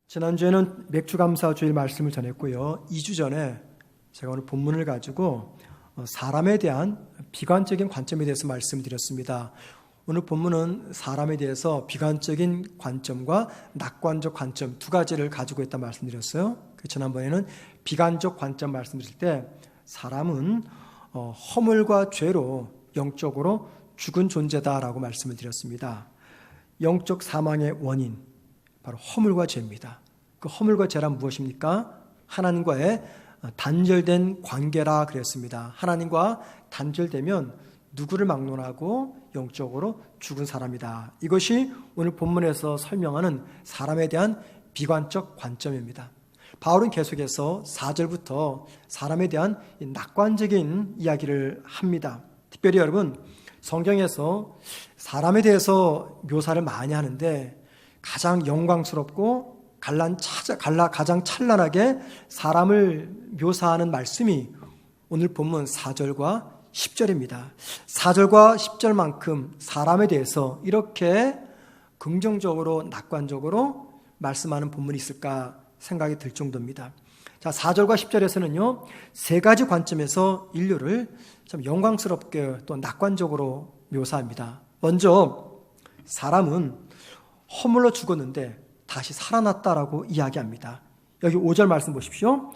지난주에는 맥주감사주일 말씀을 전했고요. 2주 전에 제가 오늘 본문을 가지고 사람에 대한 비관적인 관점에 대해서 말씀드렸습니다. 오늘 본문은 사람에 대해서 비관적인 관점과 낙관적 관점 두 가지를 가지고 있다 말씀드렸어요. 지난번에는 비관적 관점 말씀드릴 때 사람은 허물과 죄로 영적으로 죽은 존재다라고 말씀을 드렸습니다. 영적 사망의 원인 바로 허물과 죄입니다. 그 허물과 죄란 무엇입니까? 하나님과의 단절된 관계라 그랬습니다. 하나님과 단절되면 누구를 막론하고 영적으로 죽은 사람이다. 이것이 오늘 본문에서 설명하는 사람에 대한 비관적 관점입니다. 바울은 계속해서 4절부터 사람에 대한 낙관적인 이야기를 합니다. 특별히 여러분, 성경에서 사람에 대해서 묘사를 많이 하는데 가장 영광스럽고 가장 찬란하게 사람을 묘사하는 말씀이 오늘 본문 4절과 10절입니다. 4절과 10절만큼 사람에 대해서 이렇게 긍정적으로 낙관적으로 말씀하는 본문이 있을까 생각이 들 정도입니다. 자, 4절과 10절에서는요, 세 가지 관점에서 인류를 참 영광스럽게 또 낙관적으로 묘사합니다. 먼저 사람은 허물로 죽었는데 다시 살아났다라고 이야기합니다. 여기 5절 말씀 보십시오.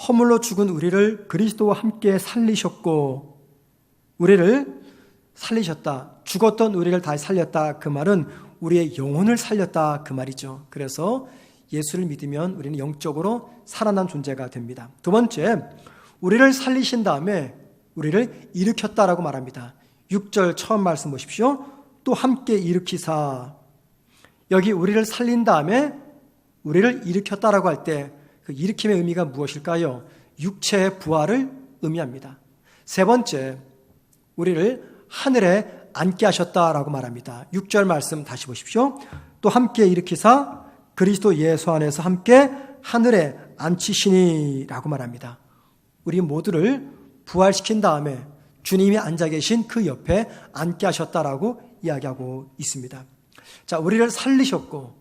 허물로 죽은 우리를 그리스도와 함께 살리셨고, 우리를 살리셨다. 죽었던 우리를 다시 살렸다. 그 말은 우리의 영혼을 살렸다. 그 말이죠. 그래서 예수를 믿으면 우리는 영적으로 살아난 존재가 됩니다. 두 번째, 우리를 살리신 다음에 우리를 일으켰다라고 말합니다. 6절 처음 말씀 보십시오. 또 함께 일으키사. 여기 우리를 살린 다음에 우리를 일으켰다라고 할 때 그 일으킴의 의미가 무엇일까요? 육체의 부활을 의미합니다. 세 번째, 우리를 하늘에 앉게 하셨다라고 말합니다. 6절 말씀 다시 보십시오. 또 함께 일으키사 그리스도 예수 안에서 함께 하늘에 앉히시니라고 말합니다. 우리 모두를 부활시킨 다음에 주님이 앉아 계신 그 옆에 앉게 하셨다라고 이야기하고 있습니다. 자, 우리를 살리셨고,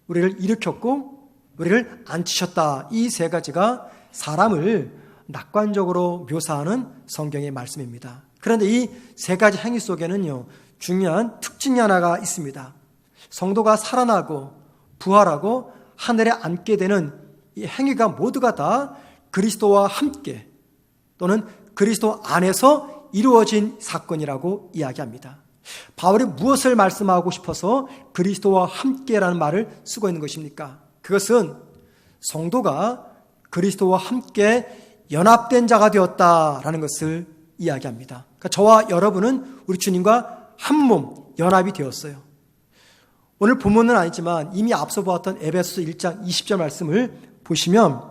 우리를 일으켰고, 우리를 앉히셨다. 이 세 가지가 사람을 낙관적으로 묘사하는 성경의 말씀입니다. 그런데 이 세 가지 행위 속에는요, 중요한 특징이 하나가 있습니다. 성도가 살아나고 부활하고 하늘에 앉게 되는 이 행위가 모두가 다 그리스도와 함께 또는 그리스도 안에서 이루어진 사건이라고 이야기합니다. 바울이 무엇을 말씀하고 싶어서 그리스도와 함께라는 말을 쓰고 있는 것입니까? 그것은 성도가 그리스도와 함께 연합된 자가 되었다라는 것을 이야기합니다. 그러니까 저와 여러분은 우리 주님과 한 몸 연합이 되었어요. 오늘 본문은 아니지만 이미 앞서 보았던 에베소서 1장 20절 말씀을 보시면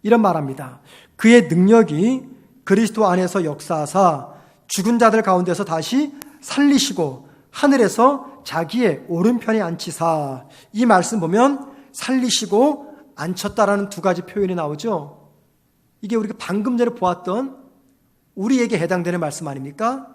이런 말합니다. 그의 능력이 그리스도 안에서 역사하사 죽은 자들 가운데서 다시 살리시고 하늘에서 자기의 오른편에 앉히사. 이 말씀 보면 살리시고 앉혔다라는 두 가지 표현이 나오죠. 이게 우리가 방금 전에 보았던 우리에게 해당되는 말씀 아닙니까?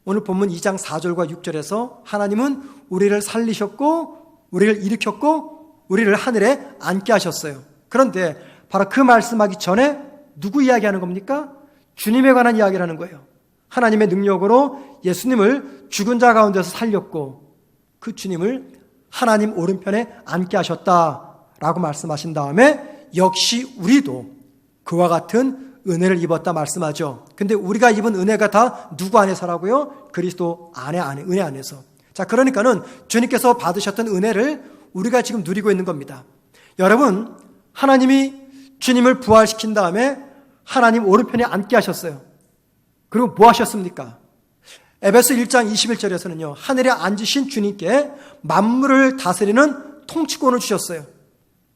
오늘 본문 2장 4절과 6절에서 하나님은 우리를 살리셨고 우리를 일으켰고 우리를 하늘에 앉게 하셨어요. 그런데 바로 그 말씀하기 전에 누구 이야기하는 겁니까? 주님에 관한 이야기를 하는 거예요. 하나님의 능력으로 예수님을 죽은 자 가운데서 살렸고 그 주님을 하나님 오른편에 앉게 하셨다라고 말씀하신 다음에 역시 우리도 그와 같은 은혜를 입었다 말씀하죠. 근데 우리가 입은 은혜가 다 누구 안에서라고요? 그리스도 안에 은혜 안에서. 자, 그러니까는 주님께서 받으셨던 은혜를 우리가 지금 누리고 있는 겁니다. 여러분, 하나님이 주님을 부활시킨 다음에 하나님 오른편에 앉게 하셨어요. 그리고 뭐 하셨습니까? 에베소 1장 21절에서는요. 하늘에 앉으신 주님께 만물을 다스리는 통치권을 주셨어요.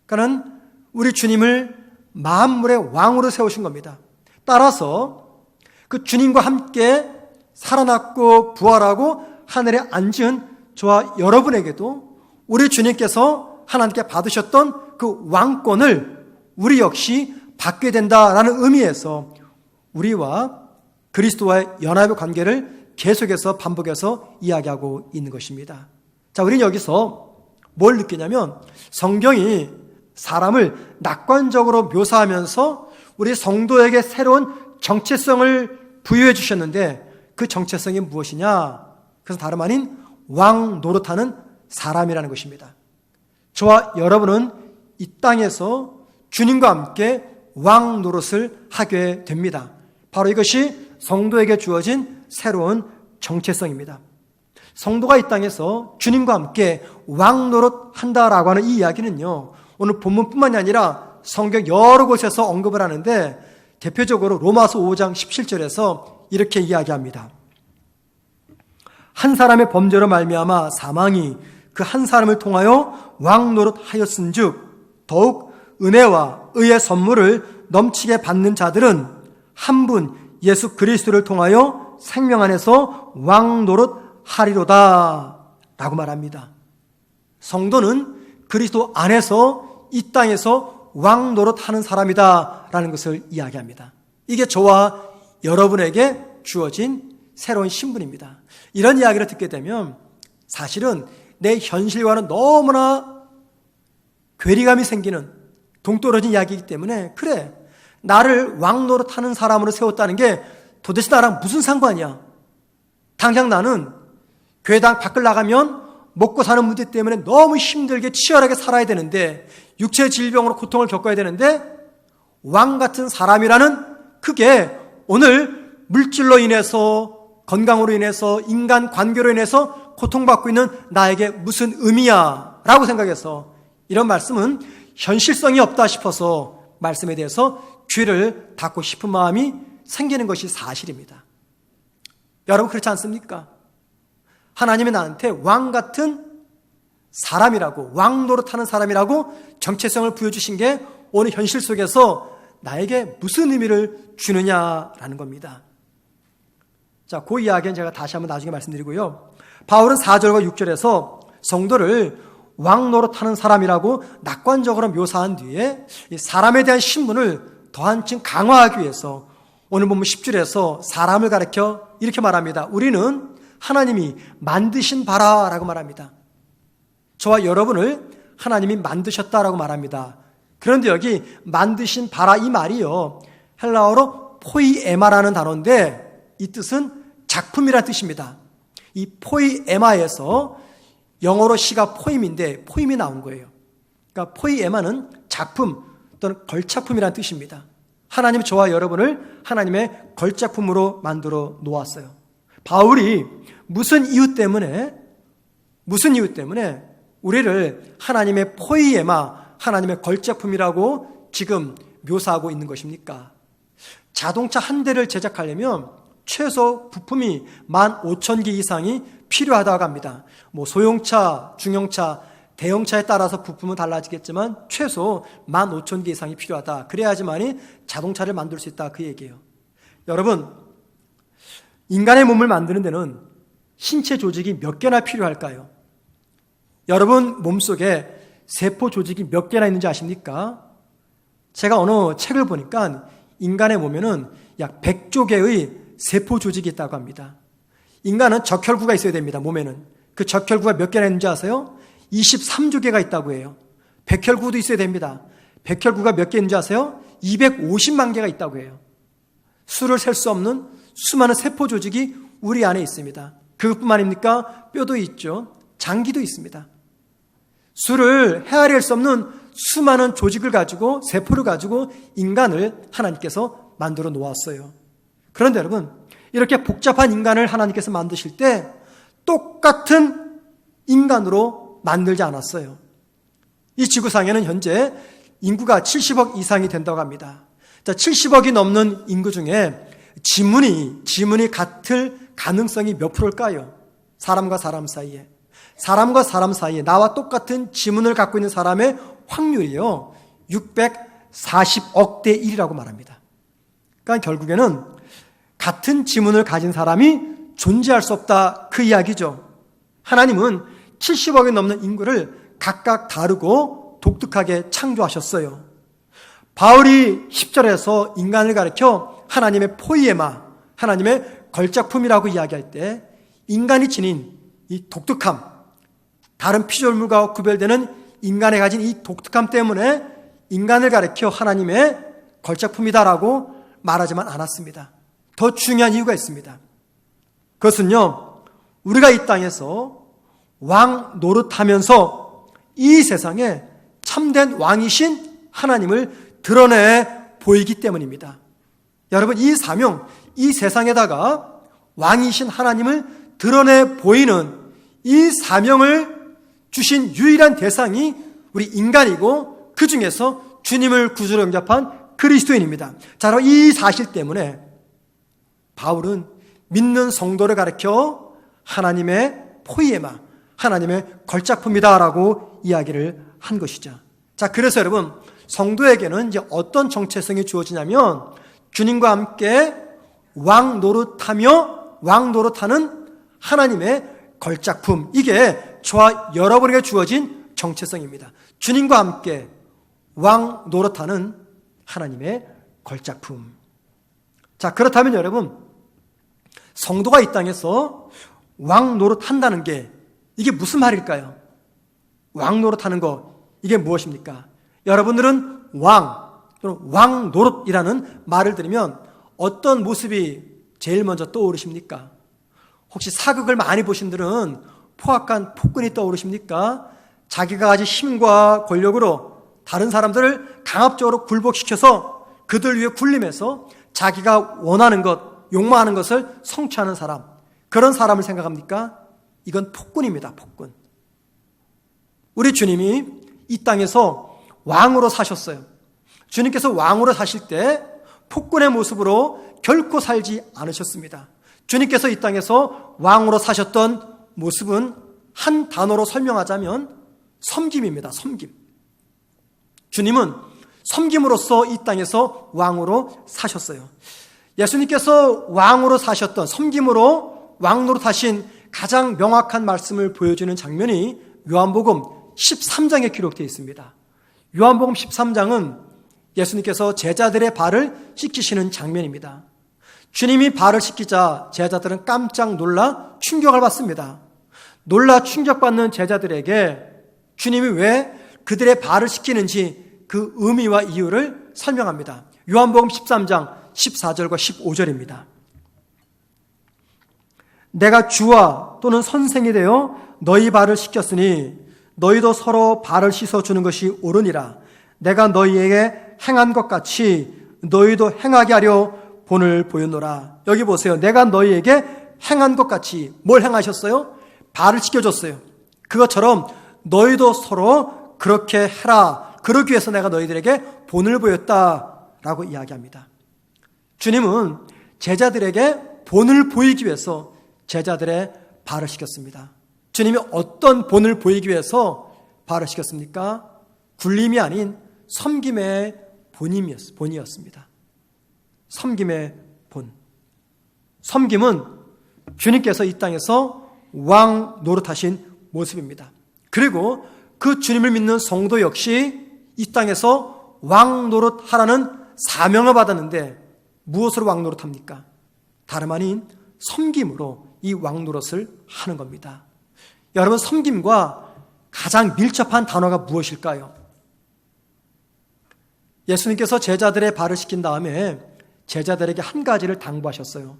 그러니까 우리 주님을 만물의 왕으로 세우신 겁니다. 따라서 그 주님과 함께 살아났고 부활하고 하늘에 앉은 저와 여러분에게도 우리 주님께서 하나님께 받으셨던 그 왕권을 우리 역시 받게 된다라는 의미에서 우리와 그리스도와의 연합의 관계를 계속해서 반복해서 이야기하고 있는 것입니다. 자, 우리는 여기서 뭘 느끼냐면 성경이 사람을 낙관적으로 묘사하면서 우리 성도에게 새로운 정체성을 부여해 주셨는데 그 정체성이 무엇이냐? 그것은 다름 아닌 왕 노릇하는 사람이라는 것입니다. 저와 여러분은 이 땅에서 주님과 함께 왕 노릇을 하게 됩니다. 바로 이것이 성도에게 주어진 새로운 정체성입니다. 성도가 이 땅에서 주님과 함께 왕 노릇 한다라고 하는 이 이야기는요, 오늘 본문뿐만이 아니라 성경 여러 곳에서 언급을 하는데 대표적으로 로마서 5장 17절에서 이렇게 이야기합니다. 한 사람의 범죄로 말미암아 사망이 그 한 사람을 통하여 왕 노릇하였은즉 더욱 은혜와 의의 선물을 넘치게 받는 자들은 한 분 예수 그리스도를 통하여 생명 안에서 왕 노릇하리로다 라고 말합니다. 성도는 그리스도 안에서 이 땅에서 왕 노릇하는 사람이다 라는 것을 이야기합니다. 이게 저와 여러분에게 주어진 새로운 신분입니다. 이런 이야기를 듣게 되면 사실은 내 현실과는 너무나 괴리감이 생기는 동떨어진 이야기이기 때문에 그래, 나를 왕 노릇하는 사람으로 세웠다는 게 도대체 나랑 무슨 상관이야? 당장 나는 교회당 밖을 나가면 먹고 사는 문제 때문에 너무 힘들게 치열하게 살아야 되는데, 육체 질병으로 고통을 겪어야 되는데, 왕 같은 사람이라는 그게 오늘 물질로 인해서, 건강으로 인해서, 인간 관계로 인해서 고통받고 있는 나에게 무슨 의미야? 라고 생각해서 이런 말씀은 현실성이 없다 싶어서 말씀에 대해서 귀를 닫고 싶은 마음이 생기는 것이 사실입니다. 여러분 그렇지 않습니까? 하나님이 나한테 왕 같은 사람이라고, 왕 노릇하는 사람이라고 정체성을 부여주신 게 오늘 현실 속에서 나에게 무슨 의미를 주느냐라는 겁니다. 자, 그 이야기는 제가 다시 한번 나중에 말씀드리고요. 바울은 4절과 6절에서 성도를 왕 노릇하는 사람이라고 낙관적으로 묘사한 뒤에 이 사람에 대한 신분을 더 한층 강화하기 위해서 오늘 본문 10절에서 사람을 가리켜 이렇게 말합니다. 우리는 하나님이 만드신 바라라고 말합니다. 저와 여러분을 하나님이 만드셨다라고 말합니다. 그런데 여기 만드신 바라 이 말이요, 헬라어로 포이에마라는 단어인데 이 뜻은 작품이라는 뜻입니다. 이 포이에마에서 영어로 시가 포임인데 포임이 나온 거예요. 그러니까 포이에마는 작품 또는 걸작품이라는 뜻입니다. 하나님은 저와 여러분을 하나님의 걸작품으로 만들어 놓았어요. 바울이 무슨 이유 때문에 우리를 하나님의 포이에마, 하나님의 걸작품이라고 지금 묘사하고 있는 것입니까? 자동차 한 대를 제작하려면 최소 부품이 15,000개 이상이 필요하다고 합니다. 소형차, 중형차, 대형차에 따라서 부품은 달라지겠지만 최소 15,000개 이상이 필요하다. 그래야지만이 자동차를 만들 수 있다, 그 얘기예요. 여러분, 인간의 몸을 만드는 데는 신체 조직이 몇 개나 필요할까요? 여러분 몸속에 세포 조직이 몇 개나 있는지 아십니까? 제가 어느 책을 보니까 인간의 몸에는 약 100조 개의 세포 조직이 있다고 합니다. 인간은 적혈구가 있어야 됩니다. 몸에는. 그 적혈구가 몇 개나 있는지 아세요? 23조 개가 있다고 해요. 백혈구도 있어야 됩니다. 백혈구가 몇 개 있는지 아세요? 250만 개가 있다고 해요. 수를 셀 수 없는 수많은 세포 조직이 우리 안에 있습니다. 그것뿐만입니까? 뼈도 있죠. 장기도 있습니다. 수를 헤아릴 수 없는 수많은 조직을 가지고, 세포를 가지고 인간을 하나님께서 만들어 놓았어요. 그런데 여러분, 이렇게 복잡한 인간을 하나님께서 만드실 때 똑같은 인간으로 만들지 않았어요. 이 지구상에는 현재 인구가 70억 이상이 된다고 합니다. 자, 70억이 넘는 인구 중에 지문이 같을 가능성이 몇 프로일까요? 사람과 사람 사이에. 사람과 사람 사이에 나와 똑같은 지문을 갖고 있는 사람의 확률이요, 640억 대 1이라고 말합니다. 그러니까 결국에는 같은 지문을 가진 사람이 존재할 수 없다, 그 이야기죠. 하나님은 70억이 넘는 인구를 각각 다르고 독특하게 창조하셨어요. 바울이 10절에서 인간을 가리켜 하나님의 포이에마, 하나님의 걸작품이라고 이야기할 때 인간이 지닌 이 독특함, 다른 피조물과 구별되는 인간이 가진 이 독특함 때문에 인간을 가리켜 하나님의 걸작품이다라고 말하지만 않았습니다. 더 중요한 이유가 있습니다. 그것은요, 우리가 이 땅에서 왕 노릇하면서 이 세상에 참된 왕이신 하나님을 드러내 보이기 때문입니다. 여러분, 이 사명, 이 세상에다가 왕이신 하나님을 드러내 보이는 이 사명을 주신 유일한 대상이 우리 인간이고 그 중에서 주님을 구주로 영접한 그리스도인입니다. 자, 바로 이 사실 때문에 바울은 믿는 성도를 가르쳐 하나님의 포이에마, 하나님의 걸작품이다라고 이야기를 한 것이죠. 자, 그래서 여러분, 성도에게는 이제 어떤 정체성이 주어지냐면 주님과 함께 왕 노릇하며 왕 노릇하는 하나님의 걸작품, 이게 저와 여러분에게 주어진 정체성입니다. 주님과 함께 왕 노릇하는 하나님의 걸작품. 자, 그렇다면 여러분, 성도가 이 땅에서 왕 노릇한다는 게 이게 무슨 말일까요? 왕 노릇하는 거, 이게 무엇입니까? 여러분들은 왕 또는 왕 노릇이라는 말을 들으면 어떤 모습이 제일 먼저 떠오르십니까? 혹시 사극을 많이 보신 분들은 포악한 폭군이 떠오르십니까? 자기가 가진 힘과 권력으로 다른 사람들을 강압적으로 굴복시켜서 그들 위에 군림해서 자기가 원하는 것, 욕망하는 것을 성취하는 사람, 그런 사람을 생각합니까? 이건 폭군입니다. 폭군. 우리 주님이 이 땅에서 왕으로 사셨어요. 주님께서 왕으로 사실 때 폭군의 모습으로 결코 살지 않으셨습니다. 주님께서 이 땅에서 왕으로 사셨던 모습은 한 단어로 설명하자면 섬김입니다. 섬김. 주님은 섬김으로써 이 땅에서 왕으로 사셨어요. 예수님께서 왕으로 사셨던, 섬김으로 왕으로 사신 가장 명확한 말씀을 보여주는 장면이 요한복음 13장에 기록되어 있습니다. 요한복음 13장은 예수님께서 제자들의 발을 씻기시는 장면입니다. 주님이 발을 씻기자 제자들은 깜짝 놀라 충격을 받습니다. 놀라 충격받는 제자들에게 주님이 왜 그들의 발을 씻기는지 그 의미와 이유를 설명합니다. 요한복음 13장 14절과 15절입니다. 내가 주와 또는 선생이 되어 너희 발을 씻겼으니 너희도 서로 발을 씻어주는 것이 옳으니라. 내가 너희에게 행한 것 같이 너희도 행하게 하려 본을 보였노라. 여기 보세요. 내가 너희에게 행한 것 같이 뭘 행하셨어요? 발을 씻겨줬어요. 그것처럼 너희도 서로 그렇게 해라. 그러기 위해서 내가 너희들에게 본을 보였다라고 이야기합니다. 주님은 제자들에게 본을 보이기 위해서 제자들의 발을 씻겼습니다. 주님이 어떤 본을 보이기 위해서 발을 씻겼습니까? 굴림이 아닌 섬김의 본이었습니다. 섬김의 본. 섬김은 주님께서 이 땅에서 왕 노릇하신 모습입니다. 그리고 그 주님을 믿는 성도 역시 이 땅에서 왕 노릇하라는 사명을 받았는데 무엇으로 왕 노릇합니까? 다름 아닌 섬김으로 이 왕 노릇을 하는 겁니다. 여러분, 섬김과 가장 밀접한 단어가 무엇일까요? 예수님께서 제자들의 발을 씻긴 다음에 제자들에게 한 가지를 당부하셨어요.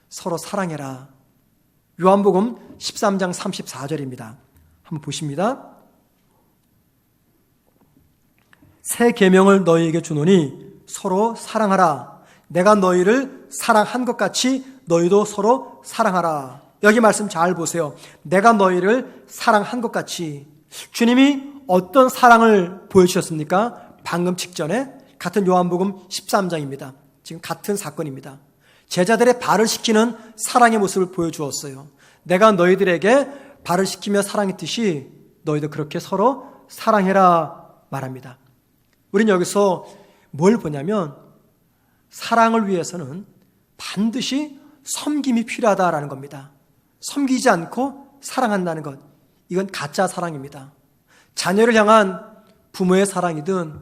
서로 사랑해라. 요한복음 13장 34절입니다. 한번 보십니다. 새 계명을 너희에게 주노니 서로 사랑하라. 내가 너희를 사랑한 것 같이 너희도 서로 사랑하라. 여기 말씀 잘 보세요. 내가 너희를 사랑한 것 같이. 주님이 어떤 사랑을 보여주셨습니까? 방금 직전에 같은 요한복음 13장입니다. 지금 같은 사건입니다. 제자들의 발을 씻기는 사랑의 모습을 보여주었어요. 내가 너희들에게 발을 씻기며 사랑했듯이 너희도 그렇게 서로 사랑해라 말합니다. 우리는 여기서 뭘 보냐면 사랑을 위해서는 반드시 섬김이 필요하다라는 겁니다. 섬기지 않고 사랑한다는 것, 이건 가짜 사랑입니다. 자녀를 향한 부모의 사랑이든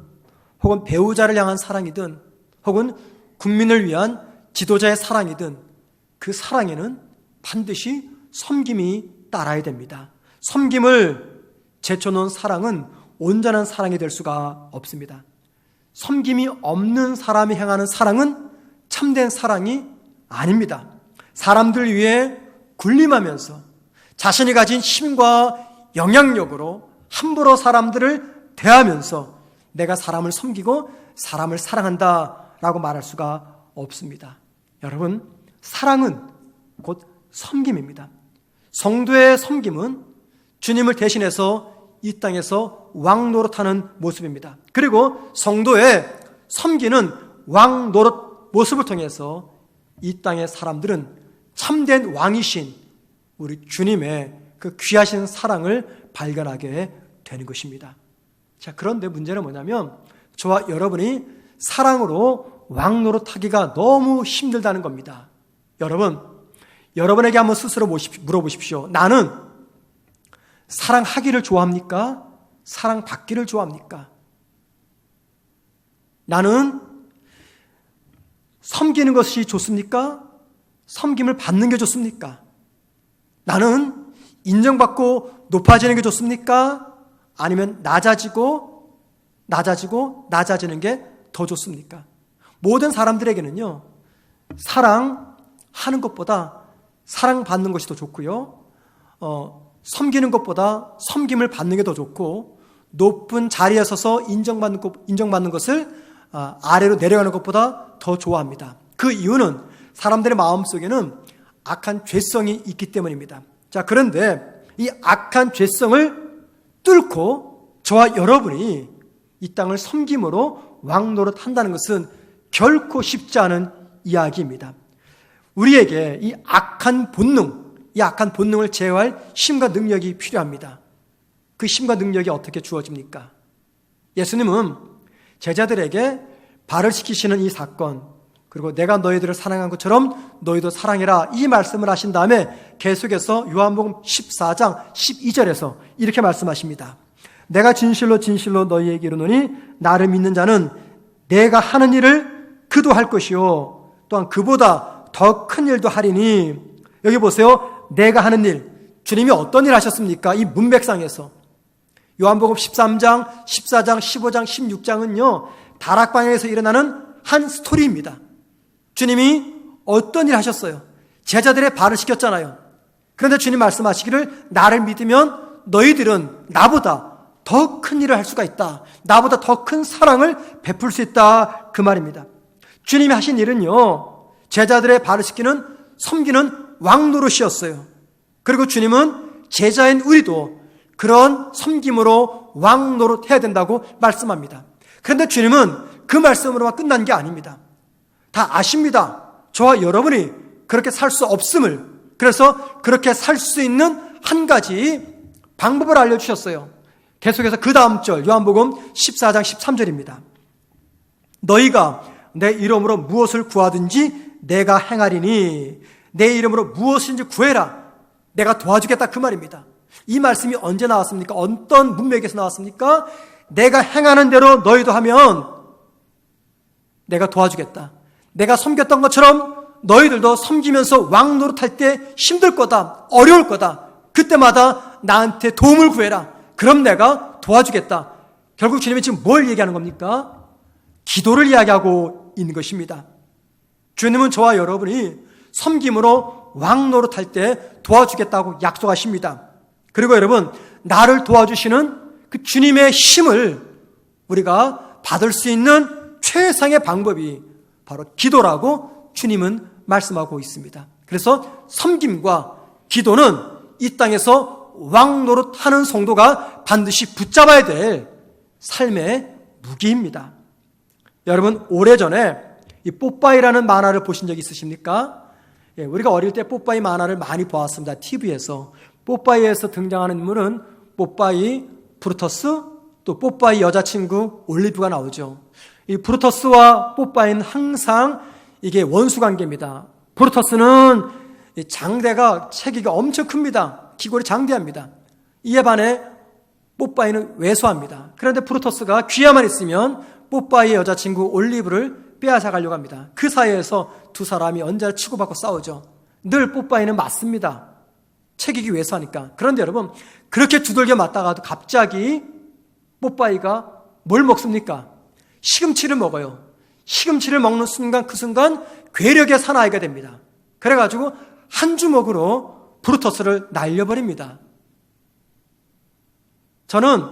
혹은 배우자를 향한 사랑이든 혹은 국민을 위한 지도자의 사랑이든 그 사랑에는 반드시 섬김이 따라야 됩니다. 섬김을 제쳐놓은 사랑은 온전한 사랑이 될 수가 없습니다. 섬김이 없는 사람이 행하는 사랑은 참된 사랑이 아닙니다. 사람들 위해 군림하면서 자신이 가진 힘과 영향력으로 함부로 사람들을 대하면서 내가 사람을 섬기고 사람을 사랑한다라고 말할 수가 없습니다. 여러분, 사랑은 곧 섬김입니다. 성도의 섬김은 주님을 대신해서 이 땅에서 왕 노릇하는 모습입니다. 그리고 성도의 섬기는 왕 노릇 모습을 통해서 이 땅의 사람들은 참된 왕이신 우리 주님의 그 귀하신 사랑을 발견하게 되는 것입니다. 자, 그런데 문제는 뭐냐면 저와 여러분이 사랑으로 왕 노릇하기가 너무 힘들다는 겁니다. 여러분에게 한번 스스로 물어보십시오. 나는 사랑하기를 좋아합니까? 사랑받기를 좋아합니까? 나는 섬기는 것이 좋습니까? 섬김을 받는 게 좋습니까? 나는 인정받고 높아지는 게 좋습니까? 아니면 낮아지는 게 더 좋습니까? 모든 사람들에게는요, 사랑하는 것보다 사랑받는 것이 더 좋고요, 섬기는 것보다 섬김을 받는 게 더 좋고, 높은 자리에 서서 인정받는 것을 아래로 내려가는 것보다 더 좋아합니다. 그 이유는 사람들의 마음속에는 악한 죄성이 있기 때문입니다. 자, 그런데 이 악한 죄성을 뚫고 저와 여러분이 이 땅을 섬김으로 왕노릇 한다는 것은 결코 쉽지 않은 이야기입니다. 우리에게 이 악한 본능을 제어할 힘과 능력이 필요합니다. 그 힘과 능력이 어떻게 주어집니까? 예수님은 제자들에게 발을 씻기시는 이 사건, 그리고 내가 너희들을 사랑한 것처럼 너희도 사랑해라, 이 말씀을 하신 다음에 계속해서 요한복음 14장 12절에서 이렇게 말씀하십니다. 내가 진실로 진실로 너희에게 이르노니 나를 믿는 자는 내가 하는 일을 그도 할 것이요 또한 그보다 더 큰 일도 하리니. 여기 보세요. 내가 하는 일, 주님이 어떤 일 하셨습니까? 이 문맥상에서 요한복음 13장, 14장, 15장, 16장은요 다락방에서 일어나는 한 스토리입니다. 주님이 어떤 일 하셨어요? 제자들의 발을 씻겼잖아요. 그런데 주님 말씀하시기를 나를 믿으면 너희들은 나보다 더 큰 일을 할 수가 있다, 나보다 더 큰 사랑을 베풀 수 있다, 그 말입니다. 주님이 하신 일은요 제자들의 발을 씻기는 섬기는 왕노릇이었어요. 그리고 주님은 제자인 우리도 그런 섬김으로 왕노릇 해야 된다고 말씀합니다. 그런데 주님은 그 말씀으로만 끝난 게 아닙니다. 다 아십니다. 저와 여러분이 그렇게 살 수 없음을. 그래서 그렇게 살 수 있는 한 가지 방법을 알려주셨어요. 계속해서 그 다음 절 요한복음 14장 13절입니다. 너희가 내 이름으로 무엇을 구하든지 내가 행하리니. 내 이름으로 무엇인지 구해라, 내가 도와주겠다, 그 말입니다. 이 말씀이 언제 나왔습니까? 어떤 문맥에서 나왔습니까? 내가 행하는 대로 너희도 하면 내가 도와주겠다, 내가 섬겼던 것처럼 너희들도 섬기면서 왕 노릇할 때 힘들 거다, 어려울 거다, 그때마다 나한테 도움을 구해라, 그럼 내가 도와주겠다. 결국 주님이 지금 뭘 얘기하는 겁니까? 기도를 이야기하고 있는 것입니다. 주님은 저와 여러분이 섬김으로 왕 노릇할 때 도와주겠다고 약속하십니다. 그리고 여러분, 나를 도와주시는 그 주님의 힘을 우리가 받을 수 있는 최상의 방법이 바로 기도라고 주님은 말씀하고 있습니다. 그래서 섬김과 기도는 이 땅에서 왕 노릇하는 성도가 반드시 붙잡아야 될 삶의 무기입니다. 여러분, 오래전에 이 뽀빠이라는 만화를 보신 적 있으십니까? 우리가 어릴 때 뽀빠이 만화를 많이 보았습니다. TV에서. 뽀빠이에서 등장하는 인물은 뽀빠이 브루터스, 또 뽀빠이 여자친구 올리브가 나오죠. 이 브루터스와 뽀빠이는 항상 이게 원수 관계입니다. 브루터스는 장대가, 체기가 엄청 큽니다. 기골이 장대합니다. 이에 반해 뽀빠이는 왜소합니다. 그런데 브루터스가 귀야만 있으면 뽀빠이의 여자친구 올리브를 빼앗아 가려고 합니다. 그 사이에서 두 사람이 언제나 치고받고 싸우죠. 늘 뽀빠이는 맞습니다. 체격이 왜소하니까. 그런데 여러분, 그렇게 두들겨 맞다가도 갑자기 뽀빠이가 뭘 먹습니까? 시금치를 먹어요. 시금치를 먹는 순간 그 순간 괴력의 사나이가 됩니다. 그래가지고 한 주먹으로 브루터스를 날려버립니다. 저는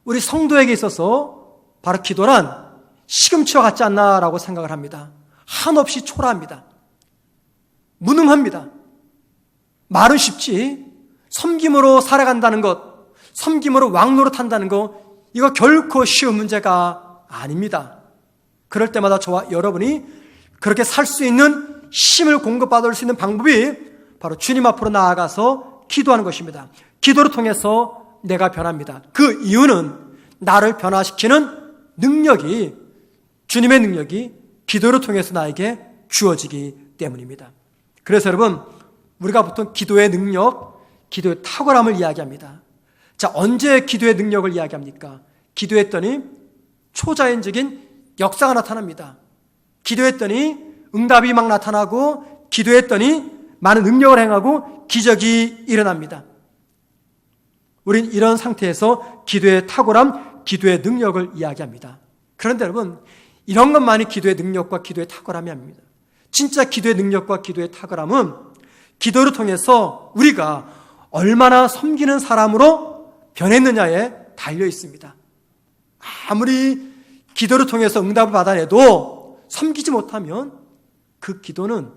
우리 성도에게 있어서 바로 기도란 시금치와 같지 않나라고 생각을 합니다. 한없이 초라합니다. 무능합니다. 말은 쉽지 섬김으로 살아간다는 것, 섬김으로 왕노릇한다는 것, 이거 결코 쉬운 문제가 아닙니다. 그럴 때마다 저와 여러분이 그렇게 살 수 있는 힘을 공급받을 수 있는 방법이 바로 주님 앞으로 나아가서 기도하는 것입니다. 기도를 통해서 내가 변합니다. 그 이유는 나를 변화시키는 능력이, 주님의 능력이 기도를 통해서 나에게 주어지기 때문입니다. 그래서 여러분, 우리가 보통 기도의 능력, 기도의 탁월함을 이야기합니다. 자, 언제 기도의 능력을 이야기합니까? 기도했더니 초자연적인 역사가 나타납니다. 기도했더니 응답이 막 나타나고, 기도했더니 많은 능력을 행하고 기적이 일어납니다. 우린 이런 상태에서 기도의 탁월함, 기도의 능력을 이야기합니다. 그런데 여러분, 이런 것만이 기도의 능력과 기도의 탁월함이 아닙니다. 진짜 기도의 능력과 기도의 탁월함은 기도를 통해서 우리가 얼마나 섬기는 사람으로 변했느냐에 달려 있습니다. 아무리 기도를 통해서 응답을 받아내도 섬기지 못하면 그 기도는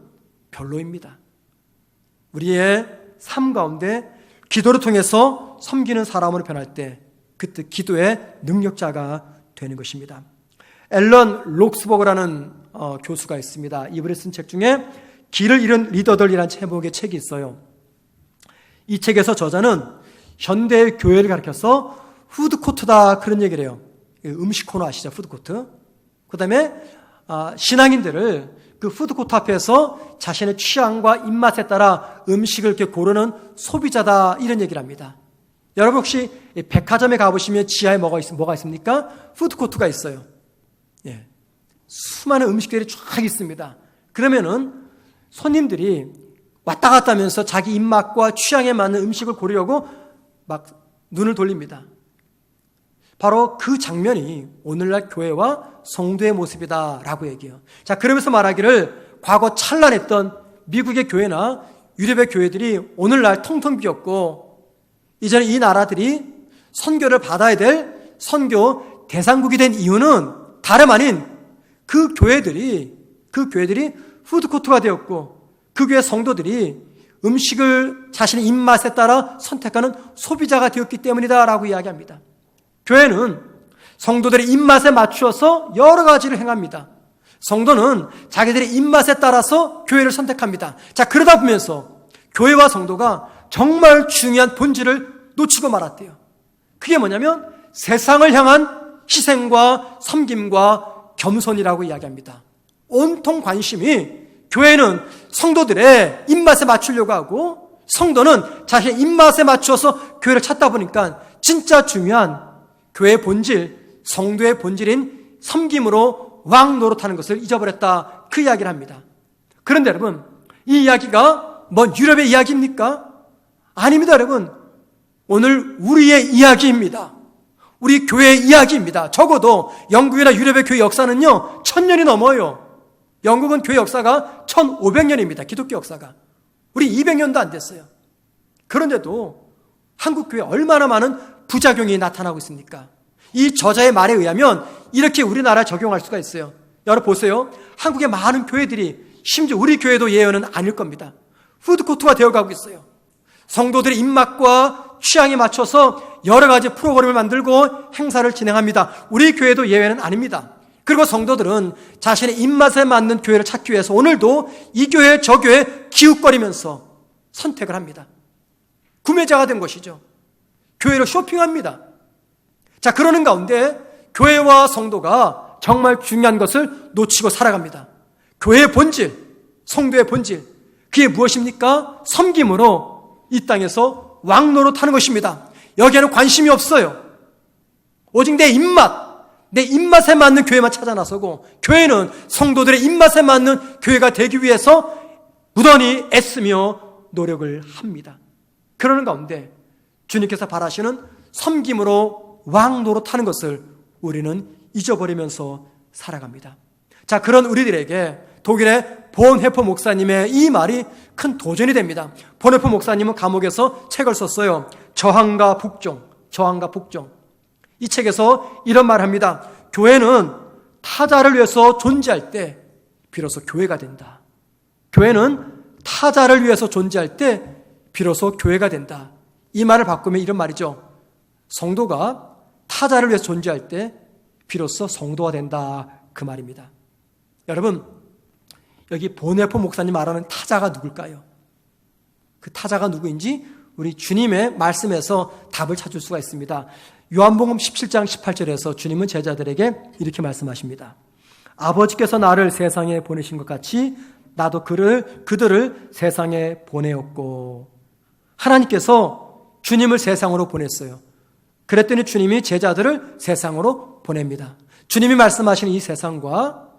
별로입니다. 우리의 삶 가운데 기도를 통해서 섬기는 사람으로 변할 때 그때 기도의 능력자가 되는 것입니다. 앨런 록스버그라는 교수가 있습니다. 이분이 쓴 책 중에 길을 잃은 리더들이라는 제목의 책이 있어요. 이 책에서 저자는 현대의 교회를 가리켜서 푸드코트다 그런 얘기를 해요. 음식 코너 아시죠? 푸드코트. 그 다음에 신앙인들을 그 푸드코트 앞에서 자신의 취향과 입맛에 따라 음식을 이렇게 고르는 소비자다 이런 얘기를 합니다. 여러분 혹시 백화점에 가보시면 지하에 뭐가 있습니까? 푸드코트가 있어요. 예. 수많은 음식들이 쫙 있습니다. 그러면은 손님들이 왔다 갔다 하면서 자기 입맛과 취향에 맞는 음식을 고르려고 막 눈을 돌립니다. 바로 그 장면이 오늘날 교회와 성도의 모습이다라고 얘기해요. 자, 그러면서 말하기를 과거 찬란했던 미국의 교회나 유럽의 교회들이 오늘날 텅텅 비었고 이제는 이 나라들이 선교를 받아야 될 선교 대상국이 된 이유는 다름 아닌 그 교회들이 푸드코트가 되었고 그 교회 성도들이 음식을 자신의 입맛에 따라 선택하는 소비자가 되었기 때문이다라고 이야기합니다. 교회는 성도들의 입맛에 맞추어서 여러 가지를 행합니다. 성도는 자기들의 입맛에 따라서 교회를 선택합니다. 자, 그러다 보면서 교회와 성도가 정말 중요한 본질을 놓치고 말았대요. 그게 뭐냐면 세상을 향한 희생과 섬김과 겸손이라고 이야기합니다. 온통 관심이 교회는 성도들의 입맛에 맞추려고 하고 성도는 자신의 입맛에 맞추어서 교회를 찾다 보니까 진짜 중요한 교회의 본질, 성도의 본질인 섬김으로 왕 노릇하는 것을 잊어버렸다 그 이야기를 합니다. 그런데 여러분, 이 이야기가 뭔 유럽의 이야기입니까? 아닙니다. 여러분, 오늘 우리의 이야기입니다. 우리 교회의 이야기입니다. 적어도 영국이나 유럽의 교회 역사는요 1000년이 넘어요. 영국은 교회 역사가 1500년입니다. 기독교 역사가. 우리 200년도 안 됐어요. 그런데도 한국 교회에 얼마나 많은 부작용이 나타나고 있습니까? 이 저자의 말에 의하면 이렇게 우리나라에 적용할 수가 있어요. 여러분 보세요. 한국의 많은 교회들이, 심지어 우리 교회도 예외는 아닐 겁니다, 푸드코트가 되어가고 있어요. 성도들의 입맛과 취향에 맞춰서 여러 가지 프로그램을 만들고 행사를 진행합니다. 우리 교회도 예외는 아닙니다. 그리고 성도들은 자신의 입맛에 맞는 교회를 찾기 위해서 오늘도 이 교회 저 교회 기웃거리면서 선택을 합니다. 구매자가 된 것이죠. 교회를 쇼핑합니다. 자, 그러는 가운데 교회와 성도가 정말 중요한 것을 놓치고 살아갑니다. 교회의 본질, 성도의 본질, 그게 무엇입니까? 섬김으로 이 땅에서 왕노릇하는 것입니다. 여기에는 관심이 없어요. 오직 내 입맛에 맞는 교회만 찾아 나서고, 교회는 성도들의 입맛에 맞는 교회가 되기 위해서 무던히 애쓰며 노력을 합니다. 그러는 가운데 주님께서 바라시는 섬김으로 왕 노릇하는 것을 우리는 잊어버리면서 살아갑니다. 자, 그런 우리들에게 독일의 본헤퍼 목사님의 이 말이 큰 도전이 됩니다. 본헤퍼 목사님은 감옥에서 책을 썼어요. 저항과 복종. 이 책에서 이런 말을 합니다. 교회는 타자를 위해서 존재할 때 비로소 교회가 된다. 교회는 타자를 위해서 존재할 때 비로소 교회가 된다. 이 말을 바꾸면 이런 말이죠. 성도가 타자를 위해서 존재할 때 비로소 성도가 된다. 그 말입니다. 여러분, 여기 본헤퍼 목사님 말하는 타자가 누굴까요? 그 타자가 누구인지 우리 주님의 말씀에서 답을 찾을 수가 있습니다. 요한복음 17장 18절에서 주님은 제자들에게 이렇게 말씀하십니다. 아버지께서 나를 세상에 보내신 것 같이 나도 그들을 세상에 보내었고, 하나님께서 주님을 세상으로 보냈어요. 그랬더니 주님이 제자들을 세상으로 보냅니다. 주님이 말씀하신 이 세상과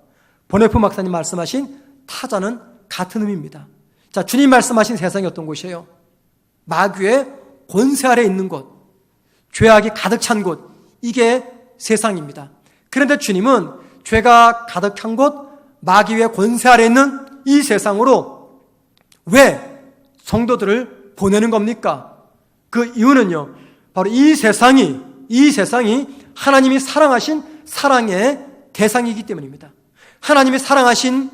본헤퍼 목사님 말씀하신 타자는 같은 의미입니다. 자, 주님 말씀하신 세상이 어떤 곳이에요? 마귀의 권세 아래 있는 곳, 죄악이 가득 찬 곳, 이게 세상입니다. 그런데 주님은 죄가 가득한 곳, 마귀의 권세 아래 있는 이 세상으로 왜 성도들을 보내는 겁니까? 그 이유는요, 바로 이 세상이 하나님이 사랑하신 사랑의 대상이기 때문입니다. 하나님이 사랑하신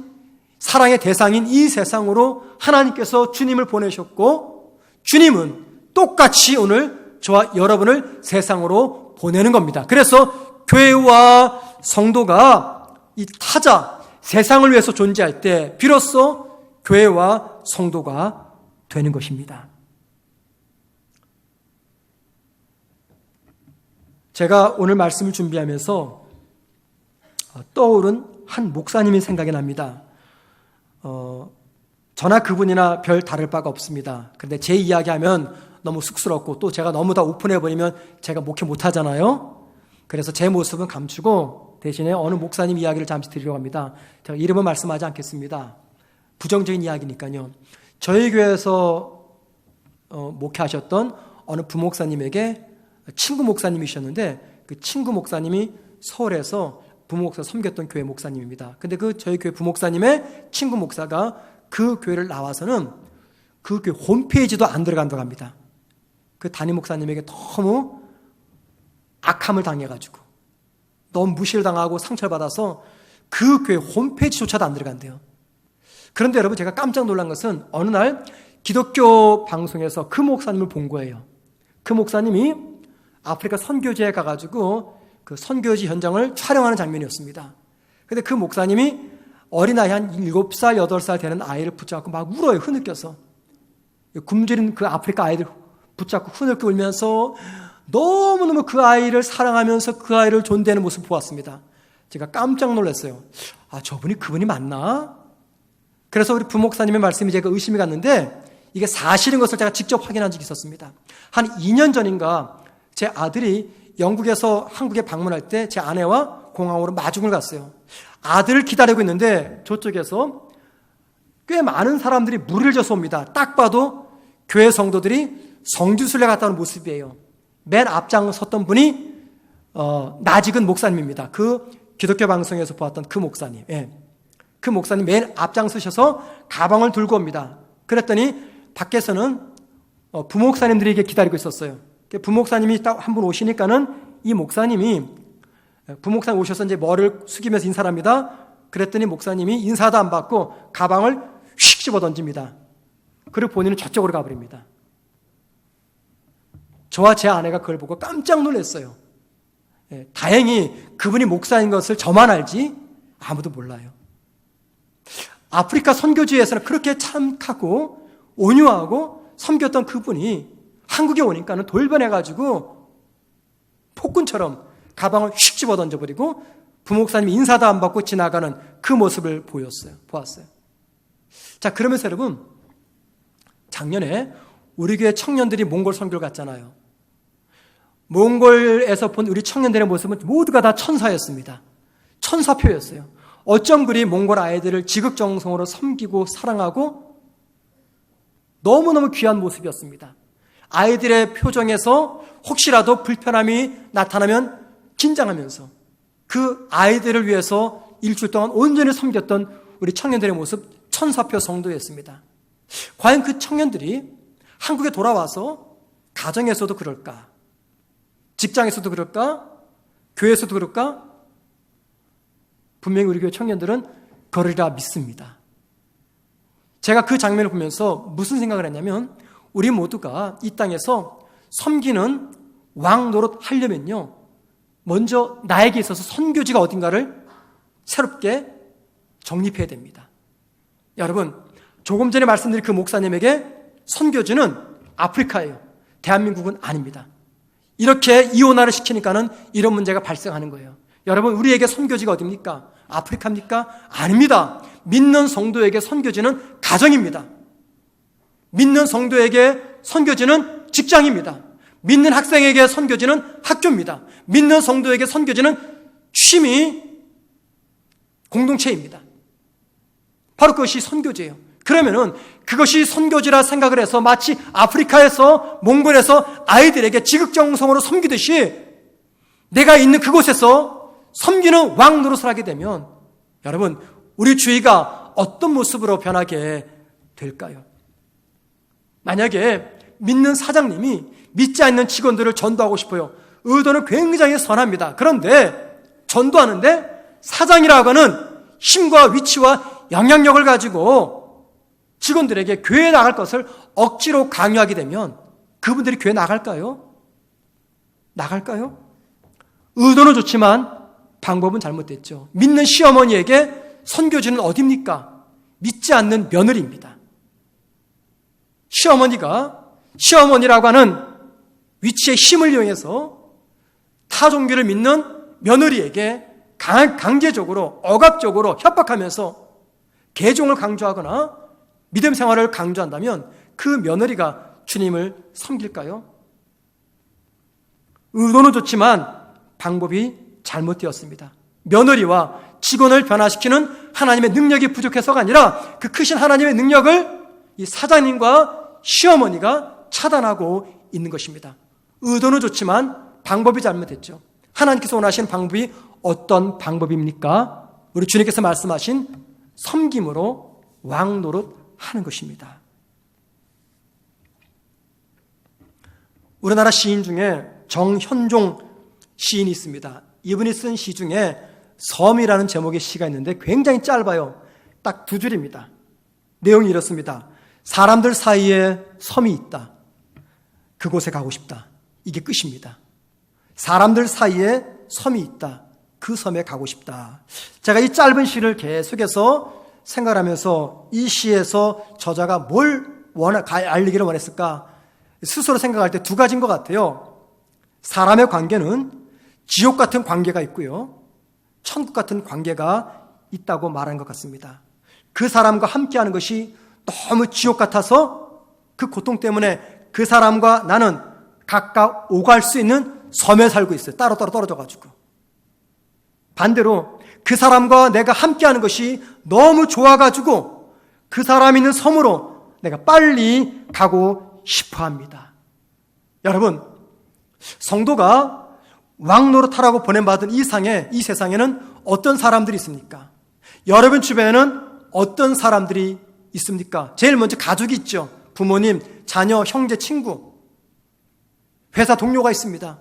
사랑의 대상인 이 세상으로 하나님께서 주님을 보내셨고, 주님은 똑같이 오늘 저와 여러분을 세상으로 보내는 겁니다. 그래서 교회와 성도가 이 타자, 세상을 위해서 존재할 때 비로소 교회와 성도가 되는 것입니다. 제가 오늘 말씀을 준비하면서 떠오른 한 목사님이 생각이 납니다. 저나 그분이나 별 다를 바가 없습니다. 그런데 제 이야기하면 너무 쑥스럽고 또 제가 너무 다 오픈해버리면 제가 목회 못하잖아요. 그래서 제 모습은 감추고 대신에 어느 목사님 이야기를 잠시 드리려고 합니다. 제가 이름은 말씀하지 않겠습니다. 부정적인 이야기니까요. 저희 교회에서 목회하셨던 어느 부목사님에게 친구 목사님이셨는데, 그 친구 목사님이 서울에서 부목사 섬겼던 교회 목사님입니다. 근데 그 저희 교회 부목사님의 친구 목사가 그 교회를 나와서는 그 교회 홈페이지도 안 들어간다고 합니다. 그 담임 목사님에게 너무 악함을 당해가지고 너무 무시를 당하고 상처를 받아서 그 교회 홈페이지조차도 안 들어간대요. 그런데 여러분, 제가 깜짝 놀란 것은 어느 날 기독교 방송에서 그 목사님을 본 거예요. 그 목사님이 아프리카 선교지에 가가지고 그 선교지 현장을 촬영하는 장면이었습니다. 근데 그 목사님이 어린아이 한 7살, 8살 되는 아이를 붙잡고 막 울어요. 흐느껴서. 굶주린 그 아프리카 아이들 붙잡고 흐느껴 울면서 너무너무 그 아이를 사랑하면서 그 아이를 존대하는 모습을 보았습니다. 제가 깜짝 놀랐어요. 아, 그분이 맞나? 그래서 우리 부목사님의 말씀이 제가 의심이 갔는데 이게 사실인 것을 제가 직접 확인한 적이 있었습니다. 한 2년 전인가 제 아들이 영국에서 한국에 방문할 때 제 아내와 공항으로 마중을 갔어요. 아들을 기다리고 있는데 저쪽에서 꽤 많은 사람들이 무리를 져서 옵니다. 딱 봐도 교회 성도들이 성지순례 갔다 오는 모습이에요. 맨 앞장 섰던 분이 나직은 목사님입니다. 그 기독교 방송에서 보았던 그 목사님. 예. 그 목사님 맨 앞장 서셔서 가방을 들고 옵니다. 그랬더니 밖에서는 부목사님들이 기다리고 있었어요. 부목사님이 딱 한 분 오시니까는 이 목사님이 부목사님 오셔서 이제 머리를 숙이면서 인사를 합니다. 그랬더니 목사님이 인사도 안 받고 가방을 휙 집어 던집니다. 그리고 본인은 저쪽으로 가버립니다. 저와 제 아내가 그걸 보고 깜짝 놀랐어요. 예, 다행히 그분이 목사인 것을 저만 알지 아무도 몰라요. 아프리카 선교지에서는 그렇게 참하고 온유하고 섬겼던 그분이 한국에 오니까는 돌변해가지고 폭군처럼 가방을 휙 집어 던져버리고 부목사님이 인사도 안 받고 지나가는 그 모습을 보았어요. 자, 그러면서 여러분, 작년에 우리 교회 청년들이 몽골 선교를 갔잖아요. 몽골에서 본 우리 청년들의 모습은 모두가 다 천사였습니다. 천사표였어요. 어쩜 그리 몽골 아이들을 지극정성으로 섬기고 사랑하고 너무너무 귀한 모습이었습니다. 아이들의 표정에서 혹시라도 불편함이 나타나면 긴장하면서 그 아이들을 위해서 일주일 동안 온전히 섬겼던 우리 청년들의 모습, 천사표 성도였습니다. 과연 그 청년들이 한국에 돌아와서 가정에서도 그럴까? 직장에서도 그럴까? 교회에서도 그럴까? 분명히 우리 교회 청년들은 그러리라 믿습니다. 제가 그 장면을 보면서 무슨 생각을 했냐면, 우리 모두가 이 땅에서 섬기는 왕 노릇 하려면요, 먼저 나에게 있어서 선교지가 어딘가를 새롭게 정립해야 됩니다. 여러분, 조금 전에 말씀드린 그 목사님에게 선교지는 아프리카예요. 대한민국은 아닙니다. 이렇게 이혼화를 시키니까는 이런 문제가 발생하는 거예요. 여러분, 우리에게 선교지가 어디입니까? 아프리카입니까? 아닙니다. 믿는 성도에게 선교지는 가정입니다. 믿는 성도에게 선교지는 직장입니다. 믿는 학생에게 선교지는 학교입니다. 믿는 성도에게 선교지는 취미 공동체입니다. 바로 그것이 선교지예요. 그러면은 그것이 선교지라 생각을 해서 마치 아프리카에서 몽골에서 아이들에게 지극정성으로 섬기듯이 내가 있는 그곳에서 섬기는 왕 노릇을 하게 되면 여러분, 우리 주위가 어떤 모습으로 변하게 될까요? 만약에 믿는 사장님이 믿지 않는 직원들을 전도하고 싶어요. 의도는 굉장히 선합니다. 그런데 전도하는데 사장이라고 하는 힘과 위치와 영향력을 가지고 직원들에게 교회에 나갈 것을 억지로 강요하게 되면 그분들이 교회 나갈까요? 나갈까요? 의도는 좋지만 방법은 잘못됐죠. 믿는 시어머니에게 선교지는 어디입니까? 믿지 않는 며느리입니다. 시어머니라고 하는 위치의 힘을 이용해서 타 종교를 믿는 며느리에게 강제적으로 억압적으로 협박하면서 개종을 강조하거나 믿음 생활을 강조한다면 그 며느리가 주님을 섬길까요? 의도는 좋지만 방법이 잘못되었습니다. 며느리와 직원을 변화시키는 하나님의 능력이 부족해서가 아니라 그 크신 하나님의 능력을 이 사장님과 시어머니가 차단하고 있는 것입니다. 의도는 좋지만 방법이 잘못됐죠. 하나님께서 원하시는 방법이 어떤 방법입니까? 우리 주님께서 말씀하신 섬김으로 왕 노릇 하는 것입니다. 우리나라 시인 중에 정현종 시인이 있습니다. 이분이 쓴 시 중에 섬이라는 제목의 시가 있는데 굉장히 짧아요. 딱 2줄입니다. 내용이 이렇습니다. 사람들 사이에 섬이 있다. 그곳에 가고 싶다. 이게 끝입니다. 사람들 사이에 섬이 있다. 그 섬에 가고 싶다. 제가 이 짧은 시를 계속해서 생각하면서 이 시에서 저자가 뭘 알리기를 원했을까? 스스로 생각할 때 2가지인 것 같아요. 사람의 관계는 지옥 같은 관계가 있고요, 천국 같은 관계가 있다고 말한 것 같습니다. 그 사람과 함께하는 것이 너무 지옥 같아서 그 고통 때문에 그 사람과 나는 각각 오갈 수 있는 섬에 살고 있어요. 따로따로 떨어져가지고. 반대로 그 사람과 내가 함께하는 것이 너무 좋아가지고 그 사람 있는 섬으로 내가 빨리 가고 싶어 합니다. 여러분, 성도가 왕노릇하라고 보냄받은 이 세상에는 어떤 사람들이 있습니까? 여러분 주변에는 어떤 사람들이 있습니까? 제일 먼저 가족이 있죠. 부모님, 자녀, 형제, 친구, 회사 동료가 있습니다.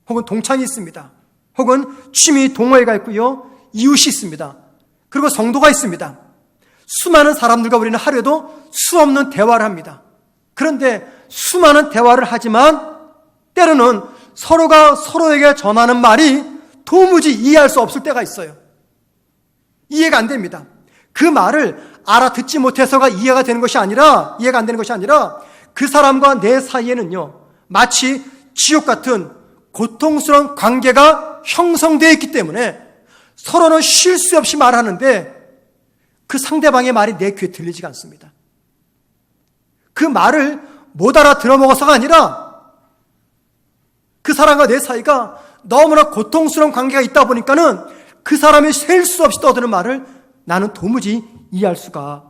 혹은 동창이 있습니다. 혹은 취미 동호회가 있고요, 이웃이 있습니다. 그리고 성도가 있습니다. 수많은 사람들과 우리는 하루에도 수없는 대화를 합니다. 그런데 수많은 대화를 하지만 때로는 서로가 서로에게 전하는 말이 도무지 이해할 수 없을 때가 있어요. 이해가 안 됩니다. 그 말을 알아듣지 못해서가 이해가 안 되는 것이 아니라 그 사람과 내 사이에는요, 마치 지옥 같은 고통스러운 관계가 형성되어 있기 때문에 서로는 쉴 수 없이 말하는데 그 상대방의 말이 내 귀에 들리지가 않습니다. 그 말을 못 알아들어 먹어서가 아니라 그 사람과 내 사이가 너무나 고통스러운 관계가 있다 보니까는 그 사람이 셀 수 없이 떠드는 말을 나는 도무지 이해할 수가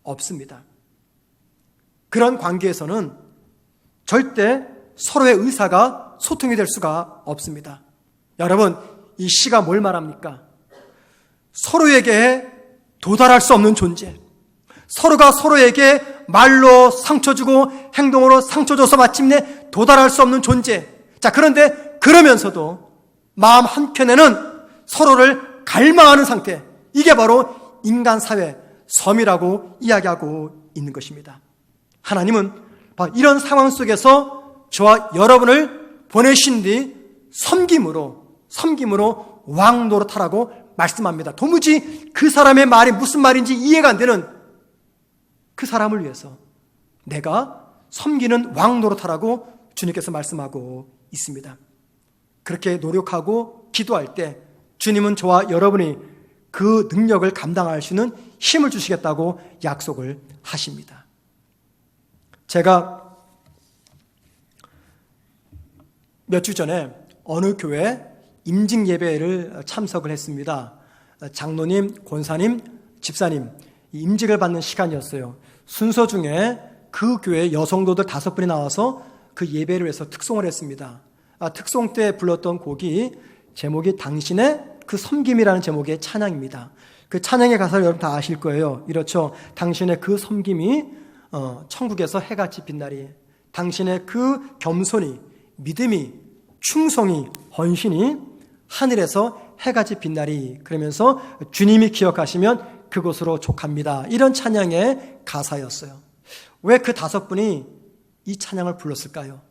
없습니다. 그런 관계에서는 절대 서로의 의사가 소통이 될 수가 없습니다. 여러분, 이 시가 뭘 말합니까? 서로에게 도달할 수 없는 존재, 서로가 서로에게 말로 상처 주고 행동으로 상처 줘서 마침내 도달할 수 없는 존재. 자, 그런데 그러면서도 마음 한켠에는 서로를 갈망하는 상태, 이게 바로 인간 사회, 섬이라고 이야기하고 있는 것입니다. 하나님은 바로 이런 상황 속에서 저와 여러분을 보내신 뒤 섬김으로 왕 노릇하라고 말씀합니다. 도무지 그 사람의 말이 무슨 말인지 이해가 안 되는 그 사람을 위해서 내가 섬기는 왕 노릇하라고 주님께서 말씀하고 있습니다. 그렇게 노력하고 기도할 때 주님은 저와 여러분이 그 능력을 감당할 수 있는 힘을 주시겠다고 약속을 하십니다. 제가 몇 주 전에 어느 교회 임직 예배를 참석을 했습니다. 장로님, 권사님, 집사님 임직을 받는 시간이었어요. 순서 중에 그 교회 여성도들 5분이 나와서 그 예배를 위해서 특송을 했습니다. 특송 때 불렀던 곡이 제목이 당신의 그 섬김이라는 제목의 찬양입니다. 그 찬양의 가사를 여러분 다 아실 거예요. 이렇죠. 당신의 그 섬김이 천국에서 해같이 빛나리. 당신의 그 겸손이, 믿음이, 충성이, 헌신이 하늘에서 해같이 빛나리. 그러면서 주님이 기억하시면 그곳으로 족합니다. 이런 찬양의 가사였어요. 왜 그 5분이 이 찬양을 불렀을까요?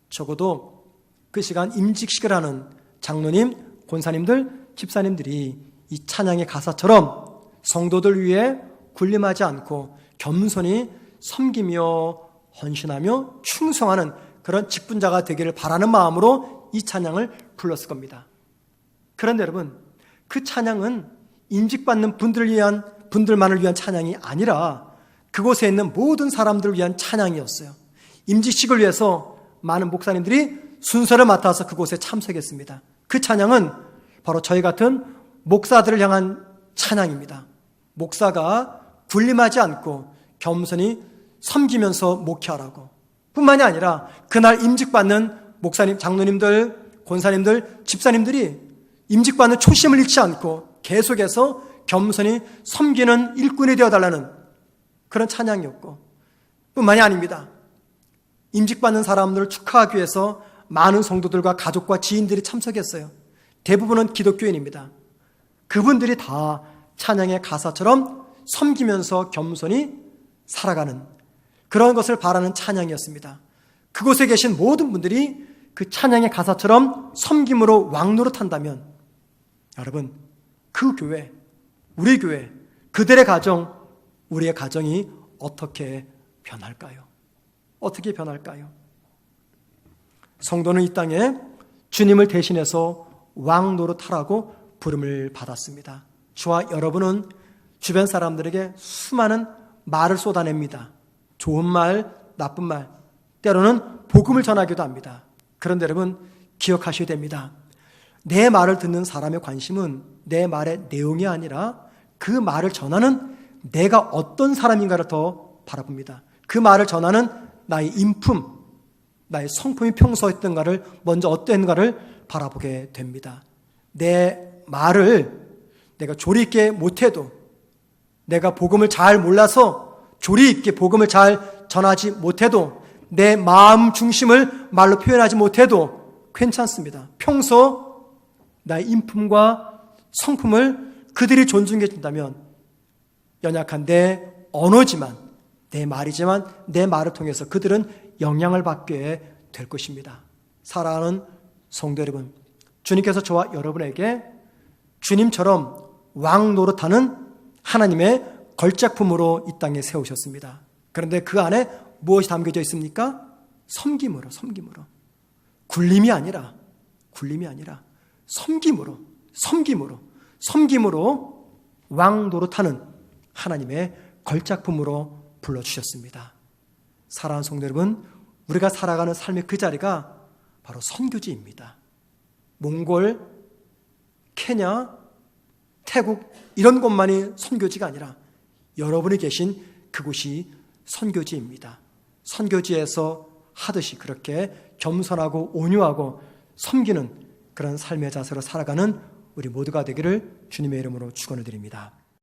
적어도 그 시간 임직식을 하는 장로님, 권사님들, 집사님들이 이 찬양의 가사처럼 성도들 위해 군림하지 않고 겸손히 섬기며 헌신하며 충성하는 그런 직분자가 되기를 바라는 마음으로 이 찬양을 불렀을 겁니다. 그런데 여러분, 그 찬양은 임직받는 분들만을 위한 찬양이 아니라 그곳에 있는 모든 사람들을 위한 찬양이었어요. 임직식을 위해서 많은 목사님들이 순서를 맡아서 그곳에 참석했습니다. 그 찬양은 바로 저희 같은 목사들을 향한 찬양입니다. 목사가 군림하지 않고 겸손히 섬기면서 목회하라고. 뿐만이 아니라 그날 임직받는 목사님, 장로님들, 권사님들, 집사님들이 임직받는 초심을 잃지 않고 계속해서 겸손히 섬기는 일꾼이 되어달라는 그런 찬양이었고, 뿐만이 아닙니다. 임직받는 사람들을 축하하기 위해서 많은 성도들과 가족과 지인들이 참석했어요. 대부분은 기독교인입니다. 그분들이 다 찬양의 가사처럼 섬기면서 겸손히 살아가는 그런 것을 바라는 찬양이었습니다. 그곳에 계신 모든 분들이 그 찬양의 가사처럼 섬김으로 왕노릇한다면 여러분, 그 교회, 우리 교회, 그들의 가정, 우리의 가정이 어떻게 변할까요? 어떻게 변할까요? 성도는 이 땅에 주님을 대신해서 왕 노릇하라고 부름을 받았습니다. 저와 여러분은 주변 사람들에게 수많은 말을 쏟아냅니다. 좋은 말, 나쁜 말, 때로는 복음을 전하기도 합니다. 그런데 여러분, 기억하셔야 됩니다. 내 말을 듣는 사람의 관심은 내 말의 내용이 아니라 그 말을 전하는 내가 어떤 사람인가를 더 바라봅니다. 그 말을 전하는 나의 인품, 나의 성품이 평소 어떤가를 먼저 어땠는가를 바라보게 됩니다. 내 말을 내가 조리 있게 못해도, 내가 복음을 잘 몰라서 조리 있게 복음을 잘 전하지 못해도, 내 마음 중심을 말로 표현하지 못해도 괜찮습니다. 평소 나의 인품과 성품을 그들이 존중해 준다면 연약한 내 언어지만, 내 말이지만 내 말을 통해서 그들은 영향을 받게 될 것입니다. 사랑하는 성도 여러분, 주님께서 저와 여러분에게 주님처럼 왕 노릇하는 하나님의 걸작품으로 이 땅에 세우셨습니다. 그런데 그 안에 무엇이 담겨져 있습니까? 섬김으로. 굴림이 아니라 섬김으로 왕 노릇하는 하나님의 걸작품으로 불러주셨습니다. 사랑하는 성도 여러분, 우리가 살아가는 삶의 그 자리가 바로 선교지입니다. 몽골, 케냐, 태국 이런 곳만이 선교지가 아니라 여러분이 계신 그곳이 선교지입니다. 선교지에서 하듯이 그렇게 겸손하고 온유하고 섬기는 그런 삶의 자세로 살아가는 우리 모두가 되기를 주님의 이름으로 축원을 드립니다.